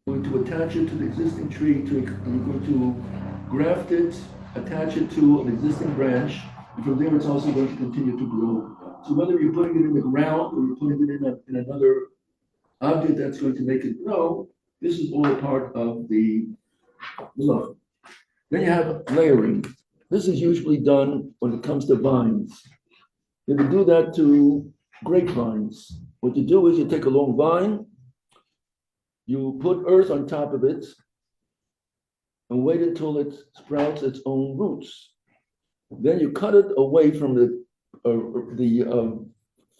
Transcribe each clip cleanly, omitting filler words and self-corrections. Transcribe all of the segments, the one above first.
going to attach it to the existing tree, you're going to graft it, attach it to an existing branch, and from there it's also going to continue to grow. So whether you're putting it in the ground or you're putting it in another object that's going to make it grow, this is all part of the malacha. Then you have layering. This is usually done when it comes to vines. You can do that to grapevines. What you do is you take a long vine, you put earth on top of it, and wait until it sprouts its own roots. Then you cut it away from the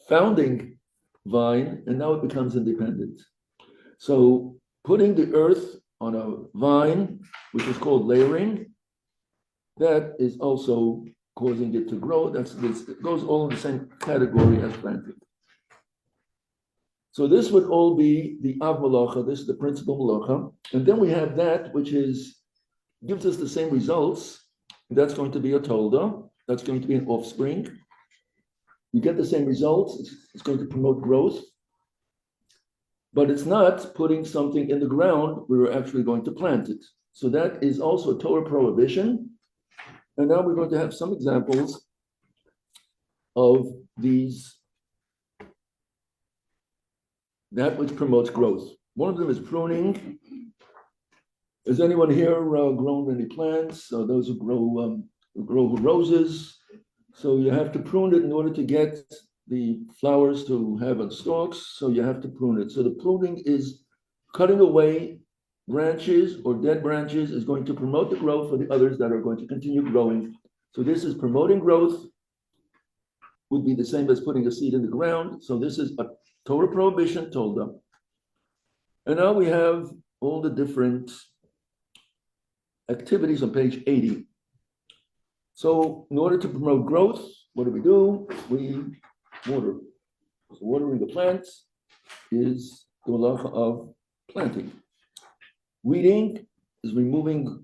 founding vine, and now it becomes independent. So putting the earth on a vine, which is called layering, that is also causing it to grow. It goes all in the same category as planting. So this would all be the Av Malacha. This is the principal Malacha. And then we have that which gives us the same results. That's going to be a Tolda. That's going to be an offspring. You get the same results. It's going to promote growth. But it's not putting something in the ground where we're actually going to plant it. So that is also a Torah prohibition. And now we're going to have some examples of that which promotes growth. One of them is pruning. Has anyone here grown any plants? Those who grow roses. So you have to prune it in order to get the flowers to have on stalks. So you have to prune it. So the pruning is cutting away branches or dead branches is going to promote the growth for the others that are going to continue growing. So this is promoting growth, would be the same as putting a seed in the ground. So this is a Torah prohibition told them. And now we have all the different activities on page 80. So in order to promote growth, what do? We water. So watering the plants is the malacha of planting. Weeding is removing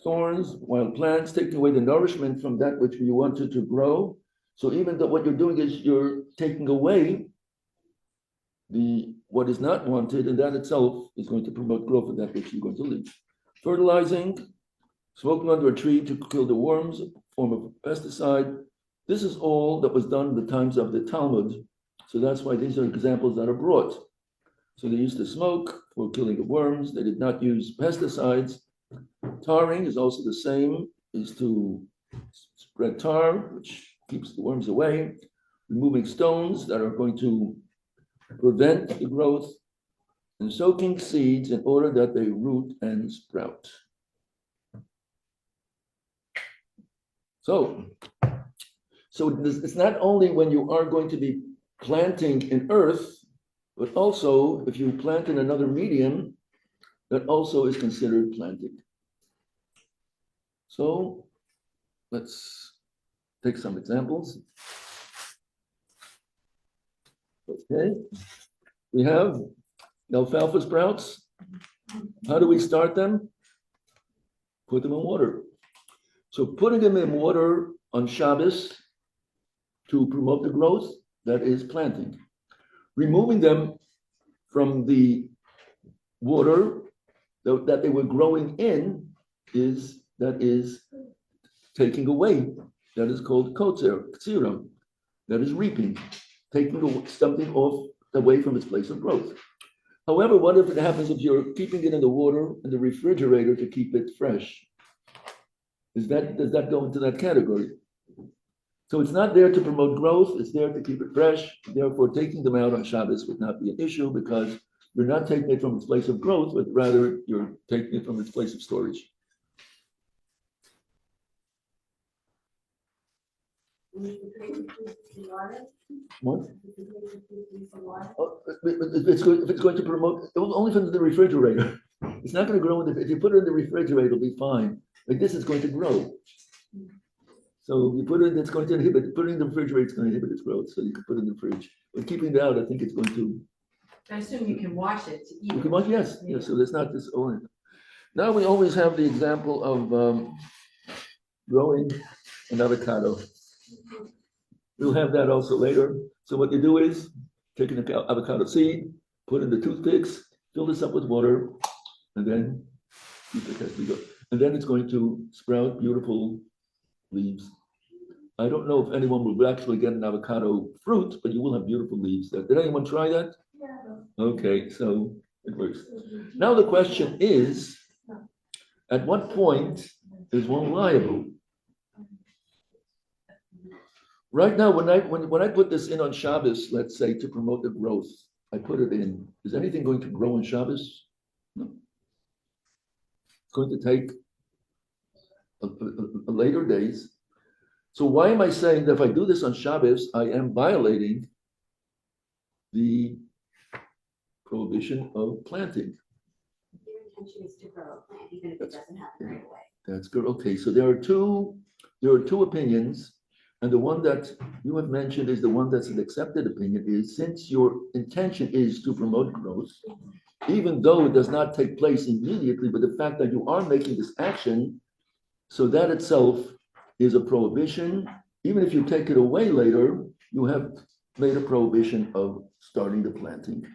thorns, wild plants, taking away the nourishment from that which you wanted to grow. So even though what you're doing is you're taking away what is not wanted, and that itself is going to promote growth of that which you're going to leave. Fertilizing, smoking under a tree to kill the worms, a form of pesticide. This is all that was done in the times of the Talmud. So that's why these are examples that are brought. So they used to smoke for killing the worms. They did not use pesticides. Tarring is also the same, is to spread tar, which keeps the worms away. Removing stones that are going to prevent the growth, and soaking seeds in order that they root and sprout. So it's not only when you are going to be planting in earth, but also if you plant in another medium, that also is considered planting. So let's take some examples. Okay, we have alfalfa sprouts. How do we start them? Put them in water. So putting them in water on Shabbos to promote the growth, that is planting. Removing them from the water that they were growing in is taking away. That is called ktsira. That is reaping, taking something away from its place of growth. However, what if it happens if you're keeping it in the water in the refrigerator to keep it fresh? Does that go into that category? So it's not there to promote growth, it's there to keep it fresh. Therefore, taking them out on Shabbos would not be an issue because you're not taking it from its place of growth, but rather you're taking it from its place of storage. What? If it's going to promote, only from the refrigerator. It's not going to grow. If you put it in the refrigerator, it'll be fine. Like this, it's going to grow. So you put it in, it's going to inhibit. Put it in the refrigerator, it's going to inhibit its growth. So you can put it in the fridge. But keeping it out, I think it's going to. I assume you can wash it to eat. You can wash, yes. So there's not this oil. Now we always have the example of growing an avocado. We'll have that also later. So what you do is take an avocado seed, put in the toothpicks, fill this up with water, and then keep it as we go. And then it's going to sprout beautiful leaves. I don't know if anyone will actually get an avocado fruit, but you will have beautiful leaves. Did anyone try that? Yeah. Okay, so it works. Now the question is, at what point is one liable? Right now, when I put this in on Shabbos, let's say to promote the growth, I put it in. Is anything going to grow on Shabbos? No. It's going to take a later days. So why am I saying that if I do this on Shabbos, I am violating the prohibition of planting? Your intention is to grow a plant, even if it doesn't happen right away. That's good. Okay, so there are two opinions, and the one that you have mentioned is the one that's an accepted opinion. Is since your intention is to promote growth, even though it does not take place immediately, but the fact that you are making this action, so that itself is a prohibition. Even if you take it away later, you have made a prohibition of starting the planting.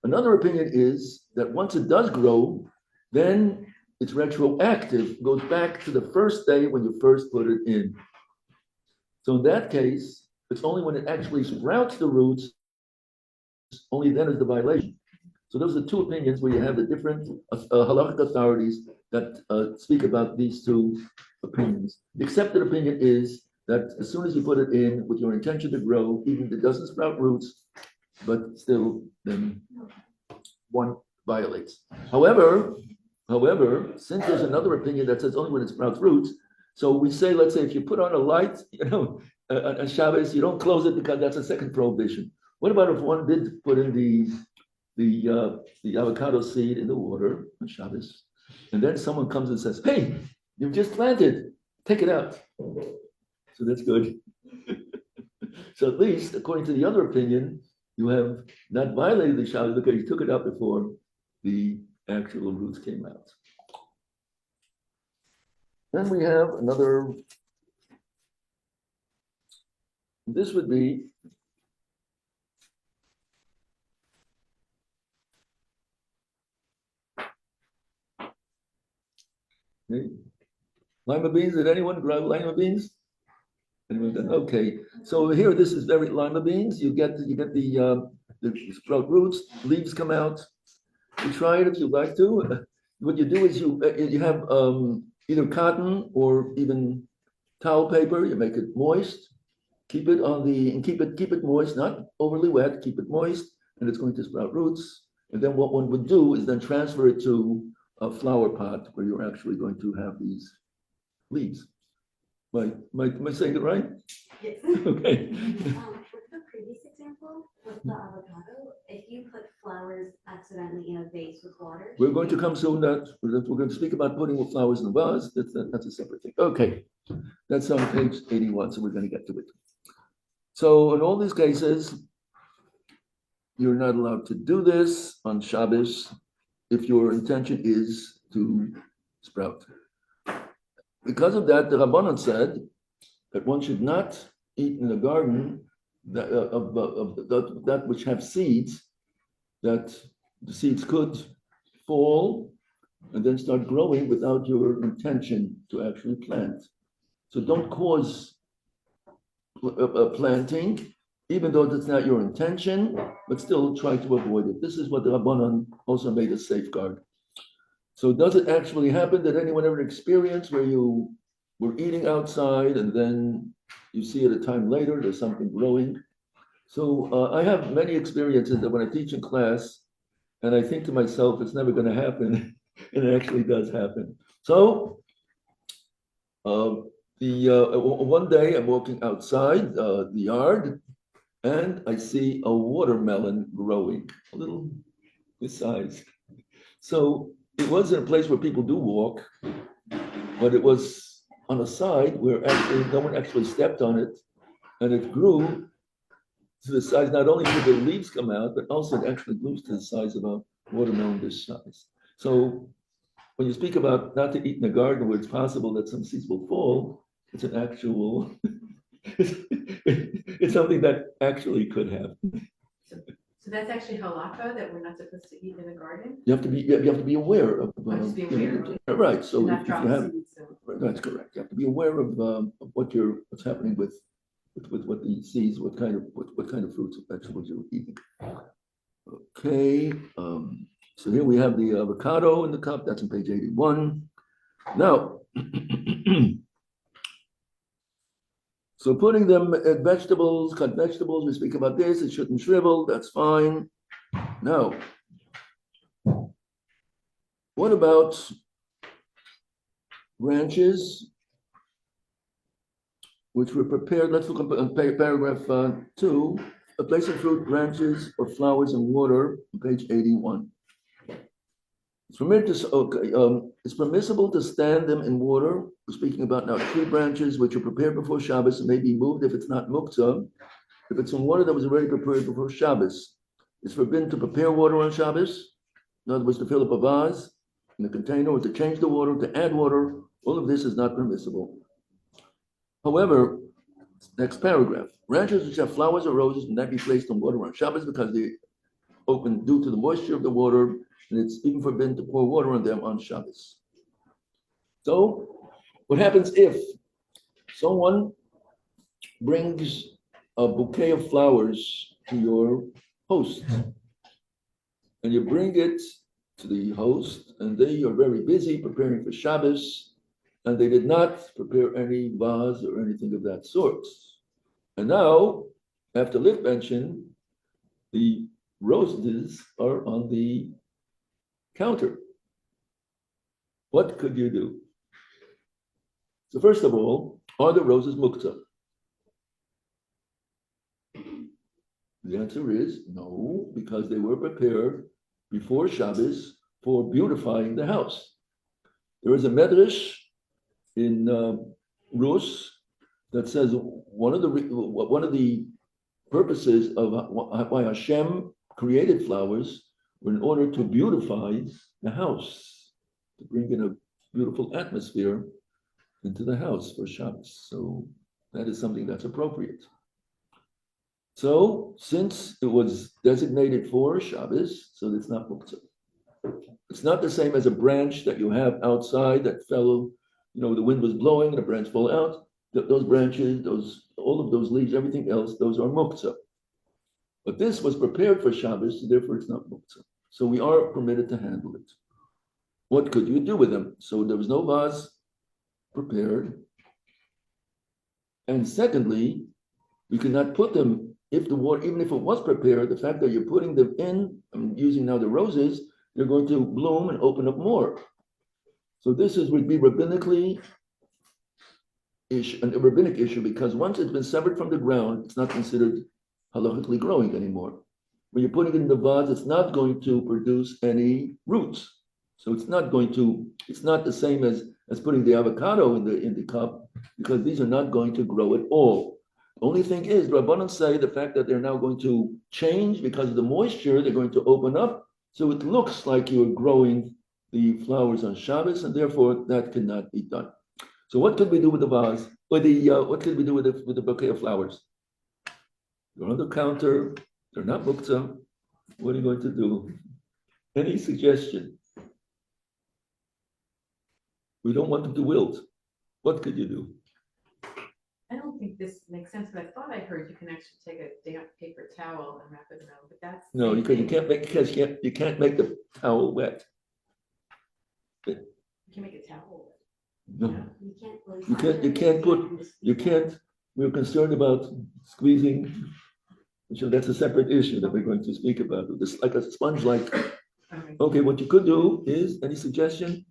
Another opinion is that once it does grow, then it's retroactive, goes back to the first day when you first put it in. So in that case, it's only when it actually sprouts the roots, only then is the violation. So those are two opinions where you have the different halakhic authorities that speak about these two opinions. The accepted opinion is that as soon as you put it in with your intention to grow, even if it doesn't sprout roots, but still then one violates. However, since there's another opinion that says only when it sprouts roots, so we say, let's say if you put on a light, on Shabbos, you don't close it because that's a second prohibition. What about if one did put in the avocado seed in the water on Shabbos, and then someone comes and says, "Hey, you've just planted, take it out." So that's good. So at least, according to the other opinion, you have not violated the Shabbos because you took it out before the actual roots came out. Then we have another. This would be okay. Lima beans. Did anyone grab lima beans? Anyone done? Okay. So here, this is very lima beans. You get the sprout roots, leaves come out. You try it if you like to. What you do is you have either cotton or even towel paper. You make it moist. Keep it keep it moist, not overly wet. Keep it moist, and it's going to sprout roots. And then what one would do is then transfer it to a flower pot where you're actually going to have these leaves. Am I saying it right? Yes. Okay. With the previous example, with the avocado, if you put flowers accidentally in a vase with water. We're going to come soon. We're going to speak about putting flowers in the vase. That's a separate thing. Okay, that's on page 81, so we're going to get to it. So in all these cases, you're not allowed to do this on Shabbos if your intention is to sprout. Because of that, the Rabbanan said that one should not eat in the garden that which have seeds, that the seeds could fall and then start growing without your intention to actually plant. So don't cause planting, even though that's not your intention, but still try to avoid it. This is what the Rabbanan also made a safeguard. So does it actually happen? Did anyone ever experience where you were eating outside and then you see at a time later there's something growing? So I have many experiences that when I teach in class, and I think to myself, it's never going to happen, and it actually does happen. So one day I'm walking outside the yard, and I see a watermelon growing, a little this size. So it was in a place where people do walk, but it was on a side where actually no one actually stepped on it, and it grew to the size, not only did the leaves come out, but also it actually grew to the size of a watermelon this size. So when you speak about not to eat in the garden where it's possible that some seeds will fall, it's an actual, it's something that actually could happen. So that's actually halakha that we're not supposed to eat in the garden? You have to be aware of. Just be aware. Right, so Not if you drop have, seeds, so. that's correct. You have to be aware of what's happening with what the seeds, what kind of fruits and vegetables you're eating. Okay, so here we have the avocado in the cup. That's on page 81. Now, so putting them at vegetables, cut vegetables. We speak about this. It shouldn't shrivel. That's fine. Now, what about branches which were prepared? Let's look at paragraph 2. A place of fruit, branches, or flowers in water, page 81. It's permissible to stand them in water. We're speaking about now tree branches which are prepared before Shabbos and may be moved if it's not muktzah. If it's in water that was already prepared before Shabbos, it's forbidden to prepare water on Shabbos. In other words, to fill up a vase in a container or to change the water, to add water. All of this is not permissible. However, next paragraph. Branches which have flowers or roses may not be placed in water on Shabbos because they open due to the moisture of the water, and it's even forbidden to pour water on them on Shabbos. So, what happens if someone brings a bouquet of flowers to your host, and you bring it to the host, and they are very busy preparing for Shabbos, and they did not prepare any vase or anything of that sort. And now, after lit benching, the roses are on the counter. What could you do? So first of all, are the roses muktzah? The answer is no, because they were prepared before Shabbos for beautifying the house. There is a medrash in Rus that says one of the purposes of why Hashem created flowers were in order to beautify the house, to bring in a beautiful atmosphere into the house for Shabbos. So that is something that's appropriate. So since it was designated for Shabbos, so it's not muktzah. It's not the same as a branch that you have outside that fell, the wind was blowing and the branch fell out. Those branches, all of those leaves, everything else, those are muktzah. But this was prepared for Shabbos, so therefore it's not muktzah. So we are permitted to handle it. What could you do with them? So there was no vase prepared. And secondly, we could not put them, if the water, even if it was prepared, the fact that you're putting them in, I'm using now the roses, they're going to bloom and open up more. So this would be rabbinically a rabbinic issue, because once it's been severed from the ground, it's not considered halachically growing anymore. When you're putting it in the vase, it's not going to produce any roots. So it's not the same as putting the avocado in the cup, because these are not going to grow at all. The only thing is, the Rabbanan say the fact that they're now going to change because of the moisture, they're going to open up, so it looks like you're growing the flowers on Shabbos, and therefore that cannot be done. So what could we do with the vase? Or what could we do with the bouquet of flowers? They're on the counter, they're not muktzah. What are you going to do? Any suggestion? We don't want them to wilt. What could you do? I don't think this makes sense, but I thought I heard you can actually take a damp paper towel and wrap it around, but that's. No, you can't make the towel wet. You can make a towel. No, You can't. we're concerned about squeezing. So that's a separate issue that we're going to speak about. This like a sponge like. Okay, what you could do is, any suggestion?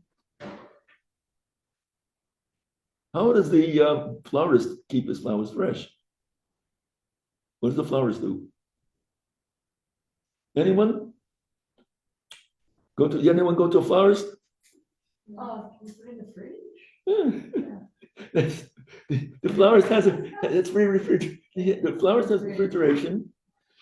How does the florist keep his flowers fresh? What does the florist do? Anyone? Anyone go to a florist? Oh, you put it in the fridge? The florist it's free refrigeration. The florist has refrigeration,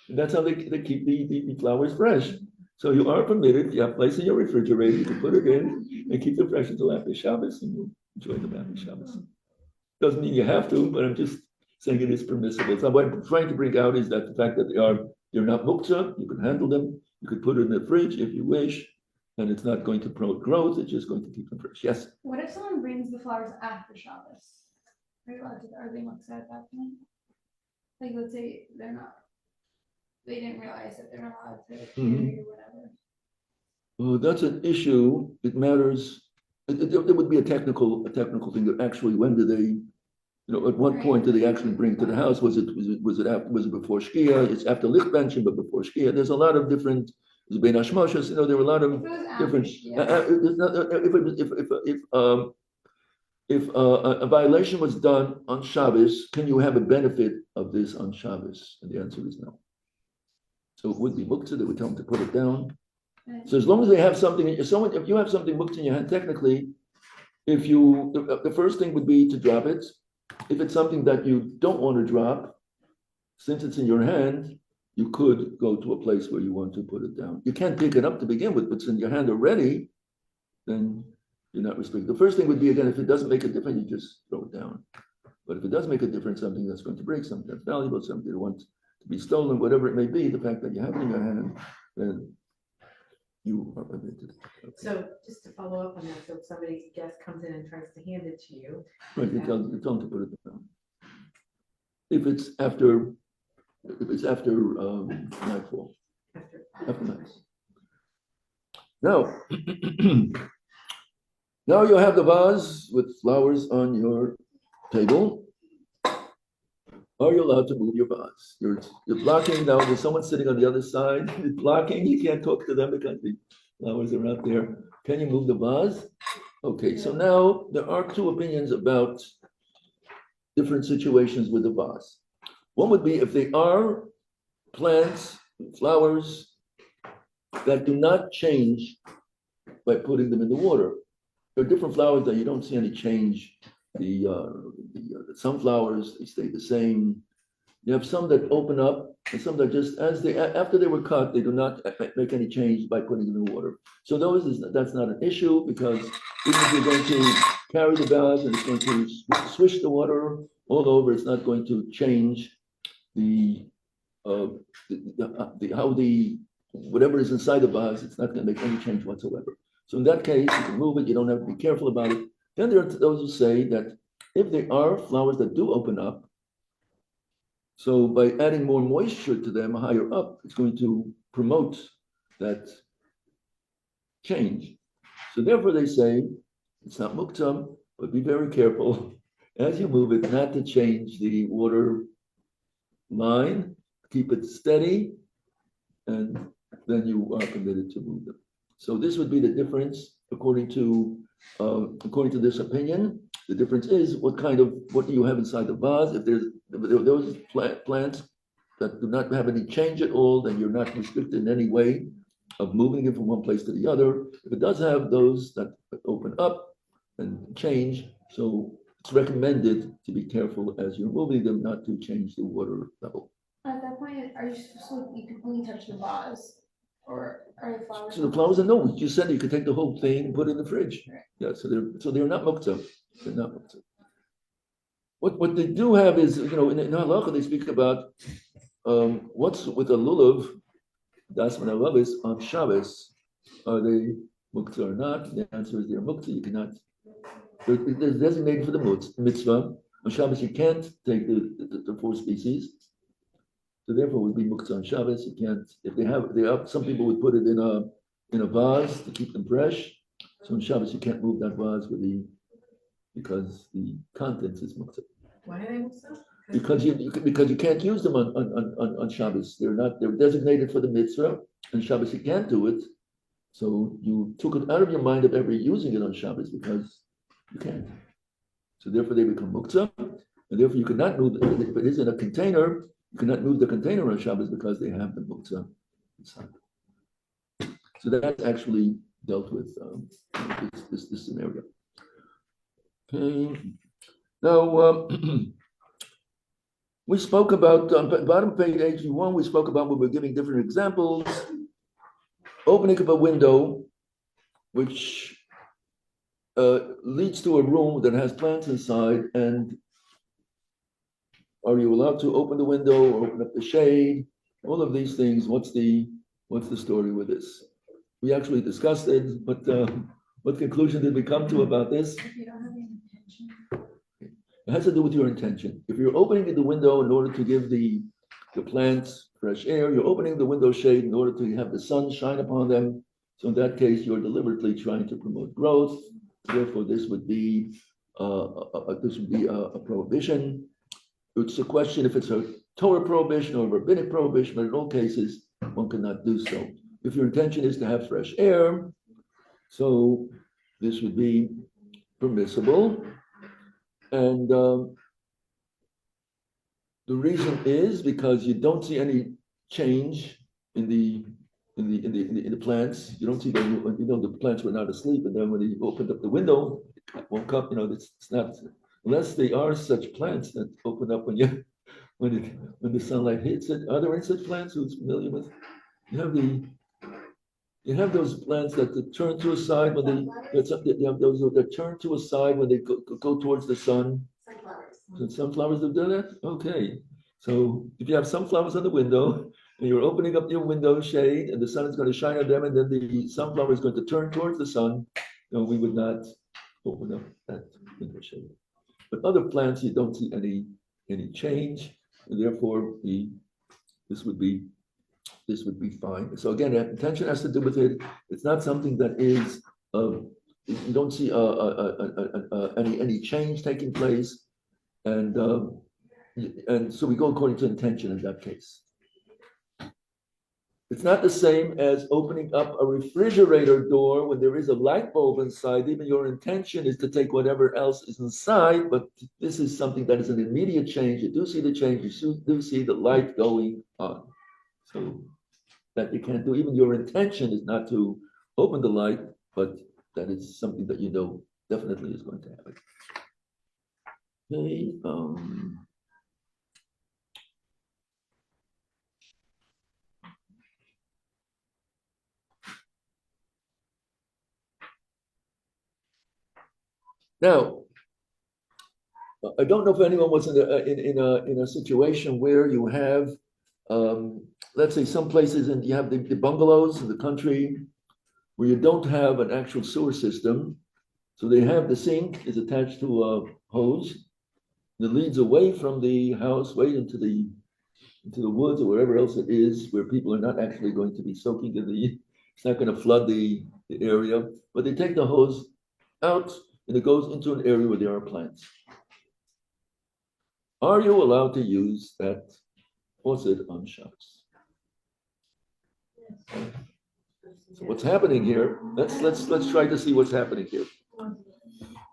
and that's how they keep the flowers fresh. So you are permitted, you have place in your refrigerator, you can put it in and keep them fresh until after Shabbos, and you'll enjoy them after Shabbos. Doesn't mean you have to, but I'm just saying it is permissible. So what I'm trying to bring out is that the fact that they're not muktzah, you can handle them, you could put it in the fridge if you wish, and it's not going to promote growth, it's just going to keep them fresh. Yes? What if someone brings the flowers after Shabbos? Are you allowed to, are they muktzah at that point? Like, let's say they didn't realize that they're not allowed to carry or whatever. Well, that's an issue. It matters. There would be a technical thing that actually, when do they, at what point do they actually bring to the house? Was it before Shkia? It's after Lichtbenchen, but before Shkia. There's a lot of different. There's Bein Hashmoshes. There were a lot of different. If a violation was done on Shabbos, can you have a benefit of this on Shabbos? And the answer is no. So it would be muktzah. They would tell them to put it down. So as long as they have something, if you have something muktzah in your hand, technically, the first thing would be to drop it. If it's something that you don't want to drop, since it's in your hand, you could go to a place where you want to put it down. You can't pick it up to begin with, but it's in your hand already, then you're not restricted. The first thing would be, again, if it doesn't make a difference, you just throw it down. But if it does make a difference, something that's going to break, something that's valuable, something that wants to be stolen, whatever it may be, the fact that you have it in your hand, then you are permitted. Okay. So just to follow up on that, so if somebody's guest comes in and tries to hand it to you. Right, you tell them to put it down. If it's after nightfall, after night. Now, now you have the vase with flowers on your table. Are you allowed to move your vase? You're blocking now. There's someone sitting on the other side. You're blocking. You can't talk to them because the flowers are out there. Can you move the vase? Okay, so now there are two opinions about different situations with the vase. One would be if they are plants, flowers that do not change by putting them in the water. There are different flowers that you don't see any change. The sunflowers, they stay the same. You have some that open up, and some that just after they were cut, they do not make any change by putting them in the water. So that's not an issue, because even if you're going to carry the vase and it's going to swish the water all over, it's not going to change whatever is inside the vase. It's not going to make any change whatsoever. So in that case, you can move it. You don't have to be careful about it. Then there are those who say that if there are flowers that do open up, so by adding more moisture to them higher up, it's going to promote that change. So therefore they say, it's not muktzah, but be very careful as you move it not to change the water line, keep it steady, and then you are permitted to move them. So this would be the difference according to this opinion. The difference is what do you have inside the vase. If those plants that do not have any change at all, then you're not restricted in any way of moving it from one place to the other. If it does have those that open up and change, so it's recommended to be careful as you're moving them not to change the water level. At that point, are you supposed you can only touch the vase, or are the flowers? So the flowers are no. You said you could take the whole thing and put it in the fridge. Right. Yeah, so they're not muktzah. They're not muktzah. What they do have is, in halacha they speak about what's with a lulav, das when lulav is on Shabbos. Are they muktzah or not? The answer is they're muktzah. You cannot. They're designated for the mitzvah. On Shabbos you can't take the four species. So therefore, it would be muktzah on Shabbos. You can't. If they have, some people would put it in a vase to keep them fresh. So on Shabbos you can't move that vase because the contents is muktzah. Why are they muktzah? Because you can't use them on Shabbos. They're designated for the mitzvah. On Shabbos you can't do it. So you took it out of your mind of ever using it on Shabbos because you can't. So therefore they become muktzah, and therefore you cannot move it. If it is in a container, you cannot move the container on Shabbos because they have the muktzah inside. So that's actually dealt with this scenario. Okay. Now we spoke about on bottom of page 81. We spoke about when we're giving different examples. Opening up a window, which leads to a room that has plants inside, and Are you allowed to open the window or open up the shade? All of these things, what's the story with this? We actually discussed it, but what conclusion did we come to about this? If you don't have the intention. It has to do with your intention. If you're opening the window in order to give the plants fresh air, you're opening the window shade in order to have the sun shine upon them. So in that case, you're deliberately trying to promote growth. Therefore, this would be a prohibition. It's a question if it's a Torah prohibition or a rabbinic prohibition, but in all cases, one cannot do so. If your intention is to have fresh air, so this would be permissible. And the reason is because you don't see any change in the plants. You don't see the plants were not asleep, and then when you opened up the window, it woke up. It's not unless they are such plants that open up when the sunlight hits it. Are there any such plants who's familiar with? You have those plants that turn to a side when you have those that turn to a side when they go towards the sun. Sunflowers. So sunflowers have done that? Okay. So if you have sunflowers on the window and you're opening up your window shade and the sun is going to shine on them and then the sunflower is going to turn towards the sun, we would not open up that window shade. But other plants, you don't see any change, and therefore this would be fine. So again, intention has to do with it. It's not something that is you don't see any change taking place, and so we go according to intention in that case. It's not the same as opening up a refrigerator door when there is a light bulb inside. Even your intention is to take whatever else is inside, but this is something that is an immediate change. You do see the change. You do see the light going on. So that you can't do. Even your intention is not to open the light, but that is something that definitely is going to happen. Okay. Now, I don't know if anyone was in a situation where you have, let's say, some places, and you have the bungalows in the country where you don't have an actual sewer system. So they have the sink is attached to a hose that leads away from the house, way into the woods or wherever else it is, where people are not actually going to be soaking in it's not going to flood the area, but they take the hose out and it goes into an area where there are plants. Are you allowed to use that faucet on Shabbos? So what's happening here? Let's try to see what's happening here.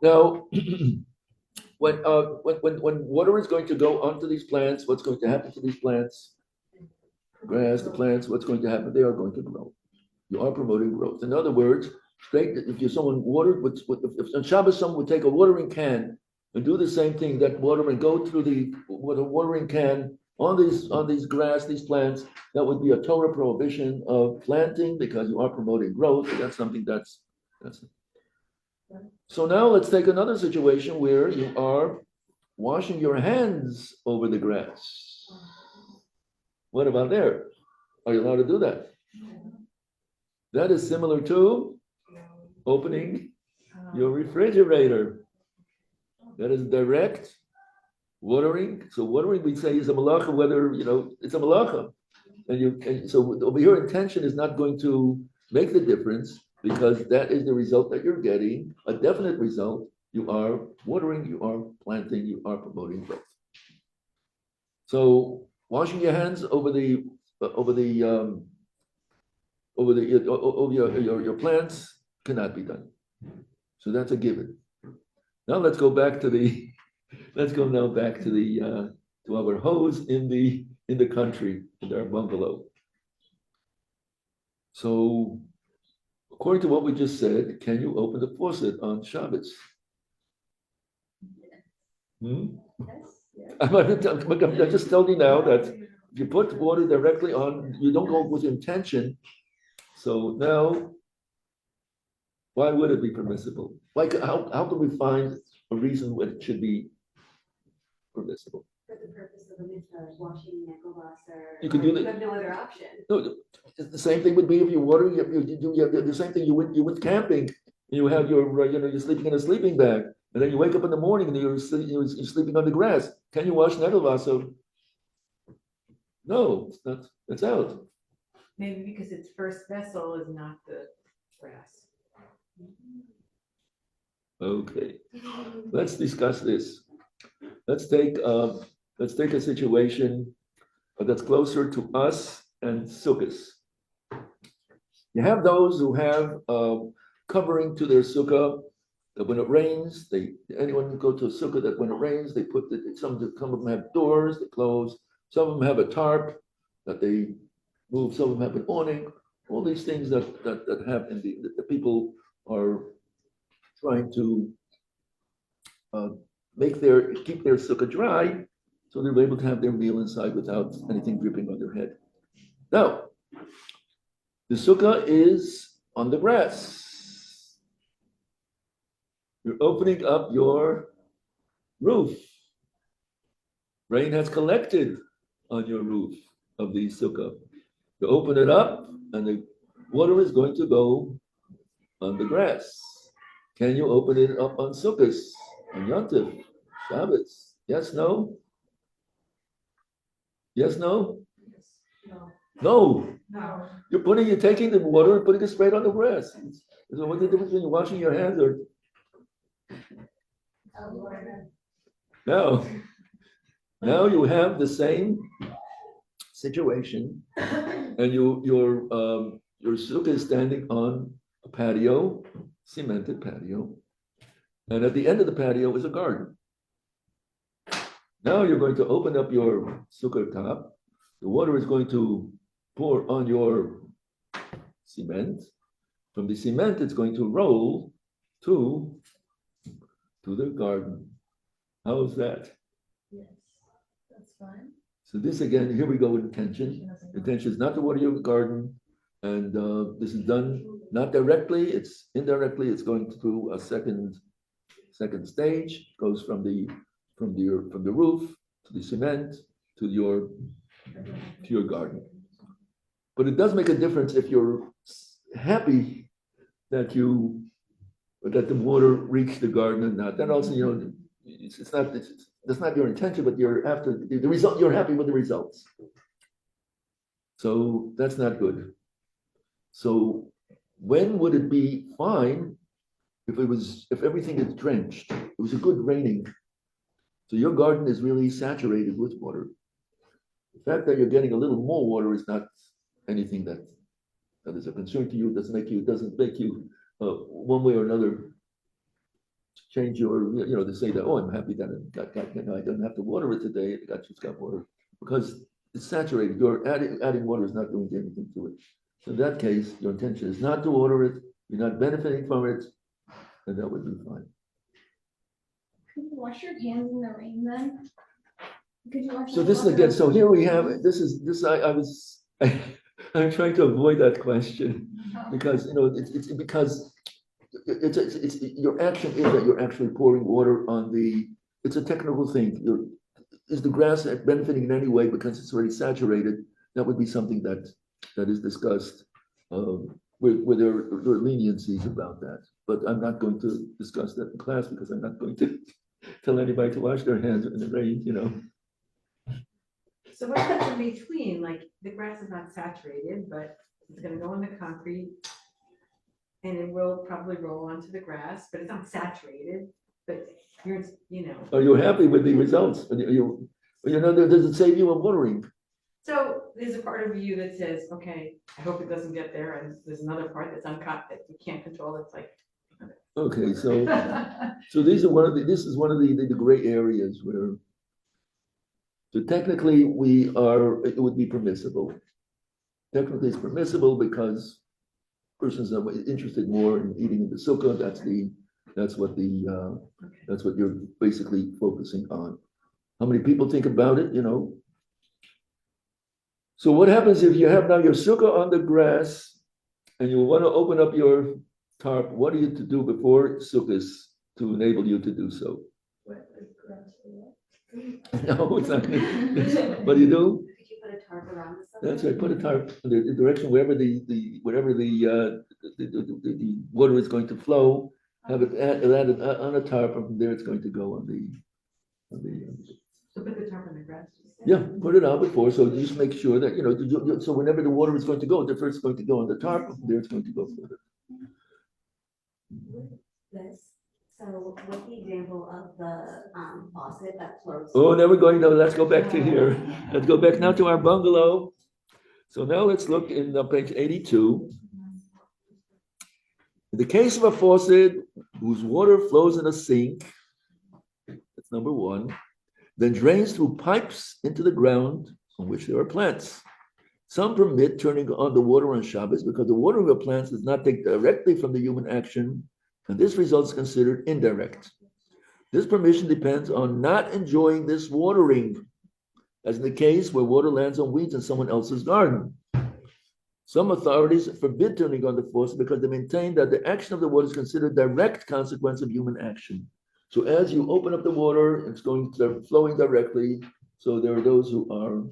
Now, when water is going to go onto these plants, what's going to happen to these plants? Grass, the plants, what's going to happen? They are going to grow. You are promoting growth. In other words, if someone watered, if on Shabbos someone would take a watering can and do the same thing, that water and go through with a watering can on these grass, these plants, that would be a Torah prohibition of planting because you are promoting growth. So that's something that's it. So now let's take another situation where you are washing your hands over the grass. What about there? Are you allowed to do that? That is similar to opening your refrigerator. That is direct watering. So watering, we say, is a malacha, whether, it's a malacha. And so over your intention is not going to make the difference because that is the result that you're getting, a definite result. You are watering, you are planting, you are promoting growth. So washing your hands over your plants cannot be done. So that's a given. Now let's go back to our hose in the country, in our bungalow. So according to what we just said, can you open the faucet on Shabbos? I just told you now that if you put water directly on, you don't go with intention. So now, why would it be permissible? How can we find a reason when it should be permissible? for the purpose of a mitzvah, like washing Nicholas or. You could do or that. You have no other option. No, the same thing would be if you water, the same thing, you went camping, you have your, you're sleeping in a sleeping bag, and then you wake up in the morning and you're sleeping on the grass. Can you wash Negelwasser? No, it's not, it's out. Maybe because its first vessel is not the grass. Okay, let's discuss this. Let's take a situation that's closer to us and sukkahs. You have those who have covering to their sukkah that when it rains, anyone go to a sukkah that when it rains, they put some of them have doors, they close, some of them have a tarp that they move, some of them have an awning, all these things that happen, the people are trying to keep their sukkah dry, so they're able to have their meal inside without anything dripping on their head. Now, the sukkah is on the grass. You're opening up your roof. Rain has collected on your roof of the sukkah. You open it up, and the water is going to go on the grass. Can you open it up on sukkahs, on Yontif, Shabbos? Yes, no? Yes, no? No. No. No. You're taking the water and putting it straight on the grass. So what's the difference between washing your hands or? Now you have the same situation, and your sukkah is standing on a patio, cemented patio, and at the end of the patio is a garden. Now you're going to open up your sukkah top. The water is going to pour on your cement. From the cement, it's going to roll to the garden. How's that? Yes, that's fine. So this again, here we go with intention. Intention is not to water your garden, and this is done not directly. It's indirectly. It's going through a second stage. Goes from the roof to the cement to your garden. But it does make a difference if you're happy that the water reached the garden or not. Then also, that's not your intention, but you're after the result. You're happy with the results. So that's not good. So when would it be fine if everything is drenched? It was a good raining. So your garden is really saturated with water. The fact that you're getting a little more water is not anything that is a concern to you. It doesn't make you one way or another change your, to say that, oh, I'm happy that I don't have to water it today. I just got water, because it's saturated. You're adding water is not doing anything to it. So in that case, your intention is not to water it. You're not benefiting from it, and that would be fine. Could you wash your hands in the rain then? Could you wash So this is again. So here we have this. I'm trying to avoid that question because it's your action is that you're actually pouring water on the. It's a technical thing. Is the grass benefiting in any way because it's already saturated? That would be something that is discussed where there are leniencies about that. But I'm not going to discuss that in class because I'm not going to tell anybody to wash their hands in the rain. So what happens in between? Like the grass is not saturated, but it's going to go in the concrete, and it will probably roll onto the grass, but it's not saturated. But Are you happy with the results? Does it save you on watering? So there's a part of you that says, okay, I hope it doesn't get there, and there's another part that's uncut that you can't control. It's like. Okay, so this is one of the gray areas where. So technically, it would be permissible. Technically, it's permissible because persons are interested more in eating in the sukkah. That's what you're basically focusing on. How many people think about it? So what happens if you have now your sukkah on the grass and you want to open up your tarp? What are you to do before sukkahs to enable you to do so? No, it's not gonna, what do you do? Could you put a tarp around the stuff? That's right, put a tarp in the direction wherever the water is going to flow, have it added on a tarp, and from there it's going to go on the. So put the tarp on the grass. Yeah, put it out before, so just make sure that, so whenever the water is going to go, the first is going to go on the tarp, and from there it's going to go further. This, so with the example of the faucet that flows. Oh, now we're going, let's go back to here. Let's go back now to our bungalow. So now let's look in page 82. In the case of a faucet whose water flows in a sink, that's number one, then drains through pipes into the ground on which there are plants. Some permit turning on the water on Shabbos because the watering of plants does not take directly from the human action, and this result is considered indirect. This permission depends on not enjoying this watering, as in the case where water lands on weeds in someone else's garden. Some authorities forbid turning on the faucet because they maintain that the action of the water is considered a direct consequence of human action. So as you open up the water, it's going to flowing directly. So there are those who are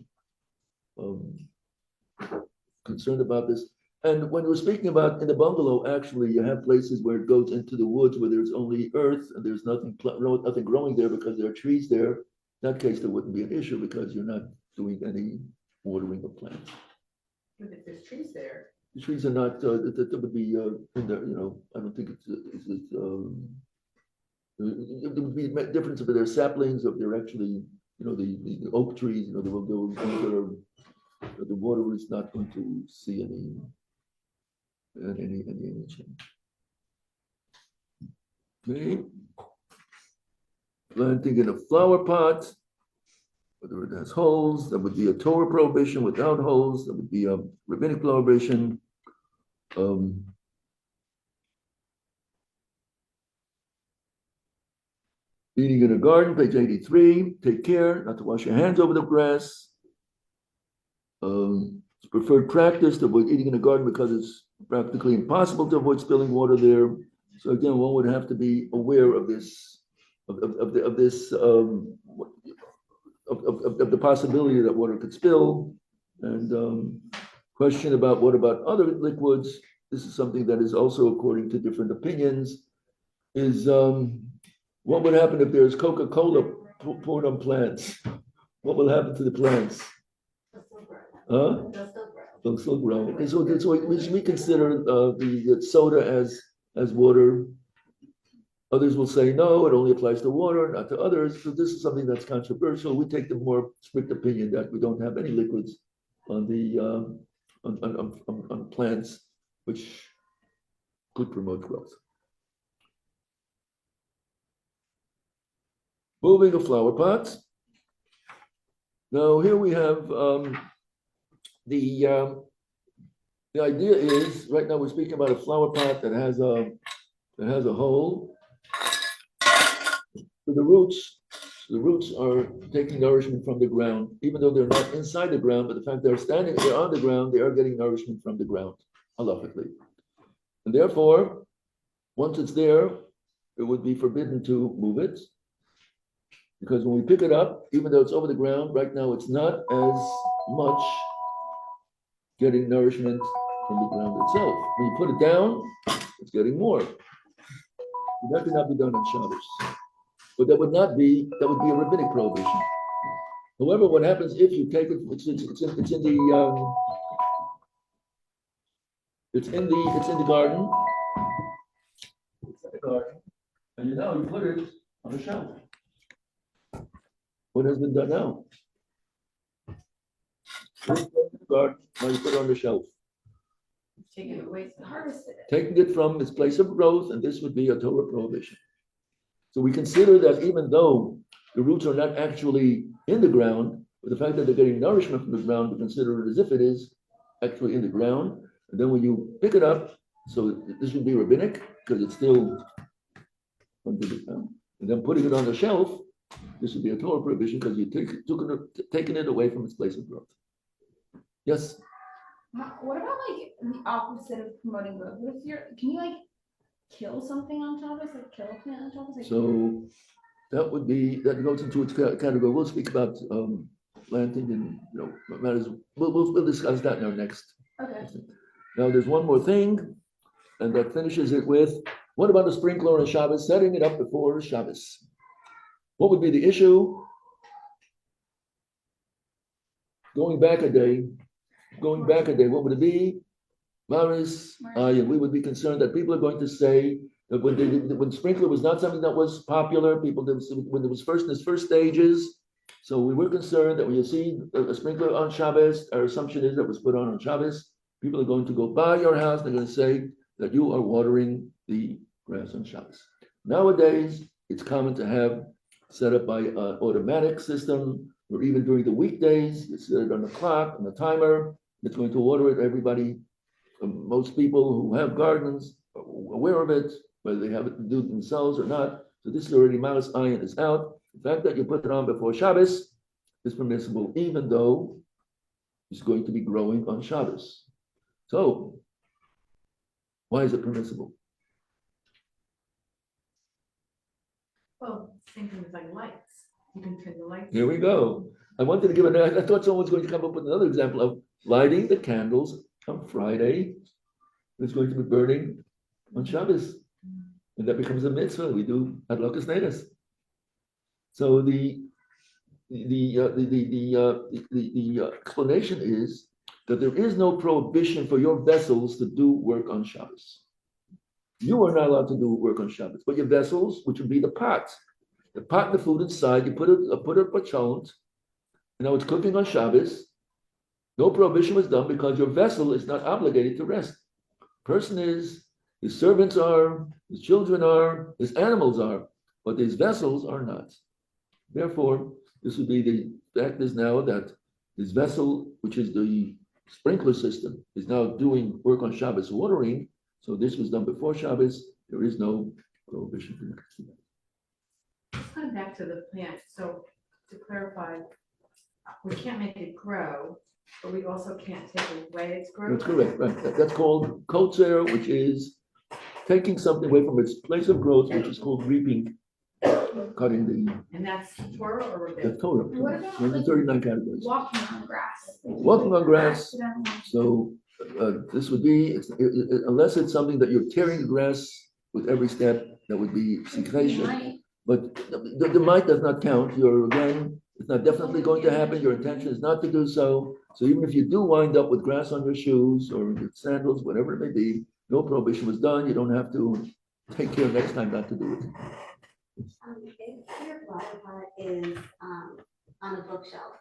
concerned about this. And when we're speaking about in the bungalow, actually, you have places where it goes into the woods where there's only earth and there's nothing growing there because there are trees there. In that case, there wouldn't be an issue because you're not doing any watering of plants. But if there's trees there. The trees are not, that would be, in there, I don't think it would be a difference if they're saplings, if they're actually, the oak trees, the water is not going to see any change. Okay. Planting in a flower pot, whether it has holes, that would be a Torah prohibition. Without holes, that would be a rabbinic prohibition. Eating in a garden, page 83. Take care not to wash your hands over the grass. It's preferred practice to avoid eating in a garden because it's practically impossible to avoid spilling water there. So again, one would have to be aware of this, of the possibility that water could spill. And question about what about other liquids? This is something that is also according to different opinions. Is what would happen if there's Coca-Cola poured on plants? What will happen to the plants? Huh? They'll still grow. Okay, so we consider the soda as water. Others will say, no, it only applies to water, not to others. So this is something that's controversial. We take the more strict opinion that we don't have any liquids on the on plants, which could promote growth. Moving to flower pots. Now here we have the idea is right now we're speaking about a flower pot that has a hole. So the roots are taking nourishment from the ground, even though they're not inside the ground, but the fact they're on the ground, they are getting nourishment from the ground, halakhically. And therefore, once it's there, it would be forbidden to move it. Because when we pick it up, even though it's over the ground, right now it's not as much getting nourishment from the ground itself. When you put it down, it's getting more. That cannot be done on Shabbos. But that would be a rabbinic prohibition. However, what happens if you take it, it's in the garden. It's in the garden. And now you put it on a shelf. What has been done now? Now you put it on the shelf. Taking it away, Harvested it. Taking it from its place of growth, and this would be a Torah prohibition. So we consider that even though the roots are not actually in the ground, but the fact that they're getting nourishment from the ground, we consider it as if it is actually in the ground. And then when you pick it up, so this would be rabbinic because it's still under the ground. And then putting it on the shelf, this would be a Torah prohibition because you're taking it away from its place of growth. Yes? What about like the opposite of promoting growth? What if can you like kill something on Shabbos, like kill a plant on Shabbos? Like, So that goes into its category. We'll speak about planting and, matters. We'll discuss that in our next. Okay. Now, there's one more thing, and that finishes it with, what about a sprinkler on Shabbos, setting it up before Shabbos? What would be the issue? Going back a day, what would it be? Baras, we would be concerned that people are going to say that when sprinkler was not something that was popular, when it was in its first stages. So we were concerned that when you see a sprinkler on Shabbos, our assumption is that it was put on Shabbos. People are going to go by your house. They're going to say that you are watering the grass on Shabbos. Nowadays, it's common to have set up by an automatic system, or even during the weekdays, you set it on the clock, on the timer. It's going to water it. Everybody, most people who have gardens are aware of it, whether they have it to do themselves or not. So this is already Maris Ayin is out. The fact that you put it on before Shabbos is permissible, even though it's going to be growing on Shabbos. So, why is it permissible? Well, same thing with like lights. You can turn the lights. Here we go. I wanted to give I thought someone was going to come up with another example of lighting the candles on Friday. It's going to be burning on Shabbos. And that becomes a mitzvah. We do adlokas neiras. So the explanation is that there is no prohibition for your vessels to do work on Shabbos. You are not allowed to do work on Shabbos, but your vessels, which would be the pot and the food inside, you put it pachont, and now it's cooking on Shabbos. No prohibition was done because your vessel is not obligated to rest. Person is, his servants are, his children are, his animals are, but his vessels are not. Therefore, this would be the fact is now that his vessel, which is the sprinkler system, is now doing work on Shabbos watering. So this was done before Shabbos. There is no prohibition for that. Let's go back to the plant. So to clarify, we can't make it grow, but we also can't take away its growth. That's correct. Right. That's called kotzer, which is taking something away from its place of growth, which is called reaping, cutting the. And that's Torah or Rabbinic? That's Torah. What about, There's like, 39 categories. walking on grass? Walking on grass. Accidentally. So this would be, unless it's something that you're tearing the grass with every step, that would be secretion. Right. But the might does not count. It's not definitely going to happen. Your intention is not to do so. So even if you do wind up with grass on your shoes or your sandals, whatever it may be, no prohibition was done. You don't have to take care next time not to do it. If your flower pot is on a bookshelf,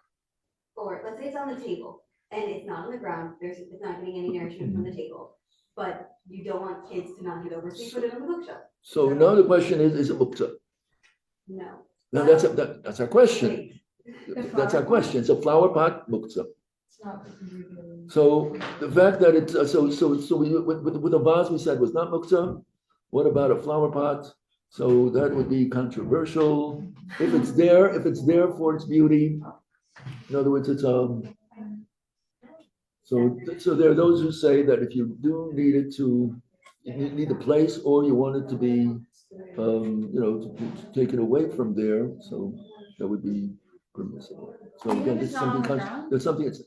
or let's say it's on the table, and it's not on the ground, it's not getting any nourishment from the table, but you don't want kids to knock it over, so you put it on the bookshelf. So now the question is it muktzah? No. Now that's our question. That's our question. So flower pot muktzah. So the fact that it's with a vase we said was not muktzah. What about a flower pot? So that would be controversial. If it's there for its beauty. In other words, it's so there are those who say that if you do need it you need the place, or you want it to be to take it away from there, so that would be permissible. So again, this is something it's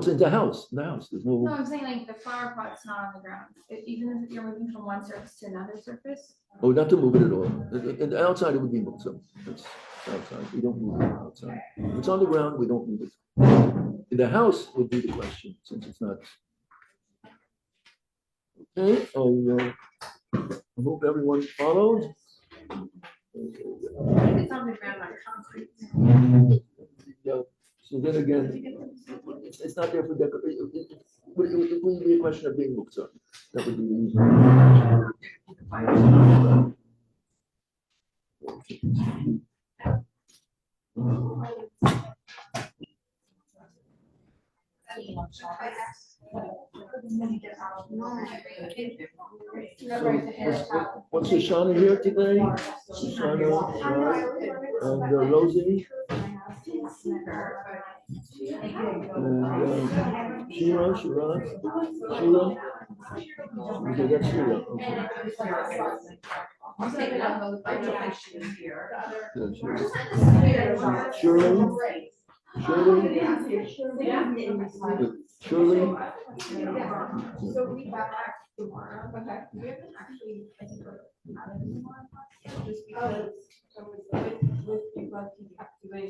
in the house. There's no. No, I'm saying like the flower pot's not on the ground. Even if you're moving from one surface to another surface. Oh, not to move it at all. And outside it would be moved. So it's outside. We don't move it outside. If it's on the ground, we don't move it. In the house would be the question, since it's not. Okay. I hope everyone followed. It's on the ground like concrete. Yeah. So then again, it's not there for decoration. It would be a question of being muktzah. That would be the reason. What's Shoshana here today? Shoshana, and Rosie, and Sheila. Okay, that's Sheila. Okay. I'll take it up. I I don't don't think think she was here. Yeah, sure. Shirley? Shirley? Shirley? So we got back tomorrow, okay, we haven't actually, I think, had it anymore. Just because with people doing,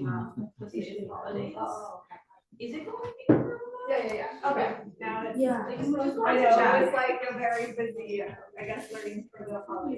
the station holidays. Oh, okay. Is it going to be? Yeah, okay. Now it's. Yeah. I know, it was like a very busy, I guess, learning for the holidays.